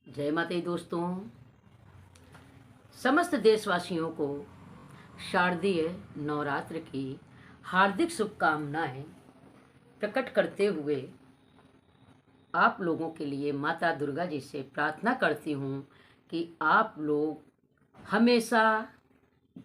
जय माता दी दोस्तों। समस्त देशवासियों को शारदीय नवरात्र की हार्दिक शुभकामनाएं प्रकट करते हुए आप लोगों के लिए माता दुर्गा जी से प्रार्थना करती हूँ कि आप लोग हमेशा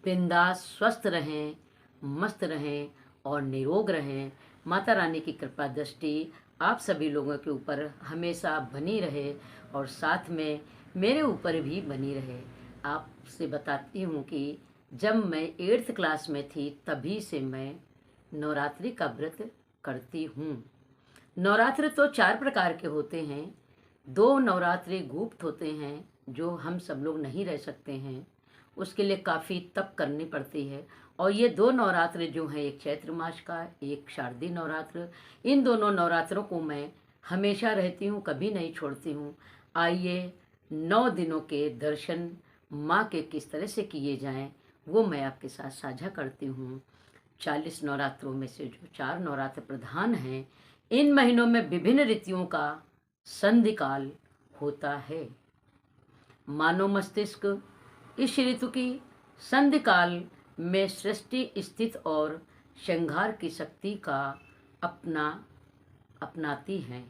बिंदास स्वस्थ रहें, मस्त रहें और निरोग रहें। माता रानी की कृपा दृष्टि आप सभी लोगों के ऊपर हमेशा बनी रहे और साथ में मेरे ऊपर भी बनी रहे। आपसे बताती हूँ कि जब मैं 8th क्लास में थी तभी से मैं नवरात्रि का व्रत करती हूँ। नवरात्र तो 4 प्रकार के होते हैं। 2 नवरात्रि गुप्त होते हैं जो हम सब लोग नहीं रह सकते हैं, उसके लिए काफ़ी तप करनी पड़ती है। और ये 2 नवरात्र जो हैं, एक चैत्र मास का, एक शारदीय नवरात्र, इन दोनों नवरात्रों को मैं हमेशा रहती हूँ, कभी नहीं छोड़ती हूँ। आइए 9 दिनों के दर्शन माँ के किस तरह से किए जाएं वो मैं आपके साथ साझा करती हूँ। 40 नवरात्रों में से जो 4 नवरात्र प्रधान हैं, इन महीनों में विभिन्न ऋतुओं का संधिकाल होता है। मानव मस्तिष्क इस ऋतु की संधिकाल में सृष्टि स्थित और श्रृंगार की शक्ति का अपनाती है।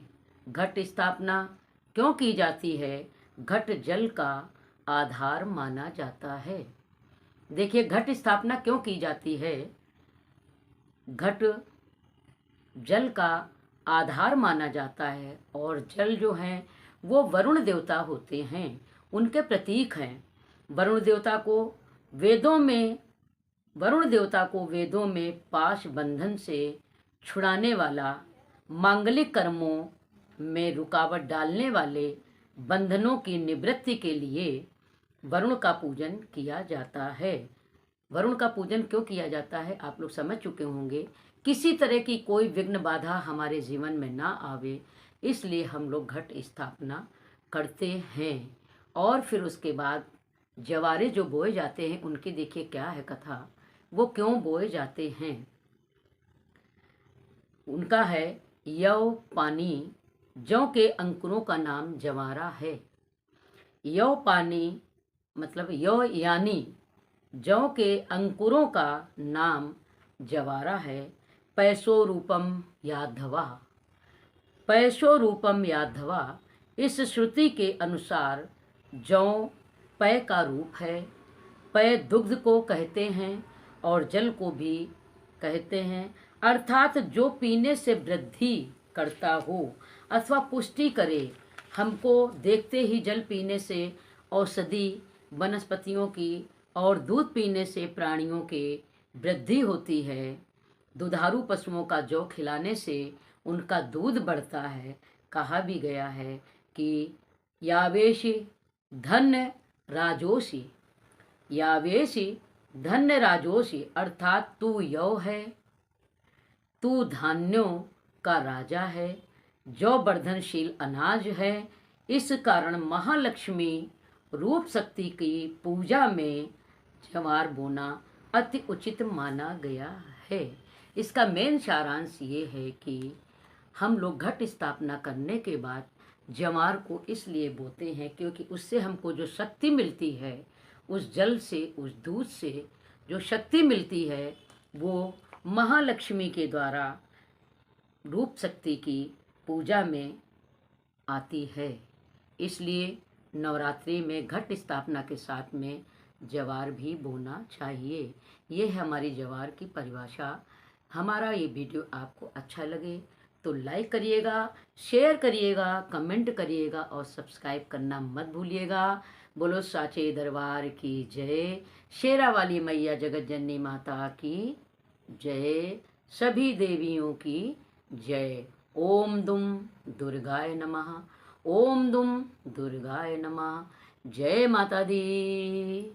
घट स्थापना क्यों की जाती है? घट जल का आधार माना जाता है। देखिए, घट स्थापना क्यों की जाती है? घट जल का आधार माना जाता है और जल जो हैं वो वरुण देवता होते हैं, उनके प्रतीक हैं। वरुण देवता को वेदों में पाश बंधन से छुड़ाने वाला, मांगलिक कर्मों में रुकावट डालने वाले बंधनों की निवृत्ति के लिए वरुण का पूजन किया जाता है। वरुण का पूजन क्यों किया जाता है आप लोग समझ चुके होंगे। किसी तरह की कोई विघ्न बाधा हमारे जीवन में ना आवे, इसलिए हम लोग घट स्थापना करते हैं। और फिर उसके बाद जवारे जो बोए जाते हैं उनकी देखिए क्या है कथा, वो क्यों बोए जाते हैं। उनका है यव पानी, जौ के अंकुरों का नाम जवारा है। यव पानी मतलब यव यानी जौ के अंकुरों का नाम जवारा है। पैसो रूपम यादवा, पैसो रूपम यादवा, इस श्रुति के अनुसार जौ पै का रूप है। पै दुग्ध को कहते हैं और जल को भी कहते हैं, अर्थात जो पीने से वृद्धि करता हो अथवा पुष्टि करे। हमको देखते ही जल पीने से औषधि वनस्पतियों की और दूध पीने से प्राणियों के वृद्धि होती है। दुधारू पशुओं का जौ खिलाने से उनका दूध बढ़ता है। कहा भी गया है कि यावेशी धन्य राजोषी, यावेशी धन्य राजोषी, अर्थात तू यौ है, तू धान्यों का राजा है, जौ वर्धनशील अनाज है। इस कारण महालक्ष्मी रूप शक्ति की पूजा में जवार बोना अति उचित माना गया है। इसका मेन सारांश ये है कि हम लोग घट स्थापना करने के बाद जवार को इसलिए बोते हैं क्योंकि उससे हमको जो शक्ति मिलती है, उस जल से, उस दूध से जो शक्ति मिलती है वो महालक्ष्मी के द्वारा रूप शक्ति की पूजा में आती है। इसलिए नवरात्रि में घट स्थापना के साथ में जवार भी बोना चाहिए। ये है हमारी जवार की परिभाषा। हमारा ये वीडियो आपको अच्छा लगे तो लाइक करिएगा, शेयर करिएगा, कमेंट करिएगा और सब्सक्राइब करना मत भूलिएगा। बोलो साचे दरबार की जय, शेरा वाली मैया जगत जननी माता की जय, सभी देवियों की जय। ओम दुम दुर्गाय नमः, ओम दुम दुर्गाय नमः। जय माता दी।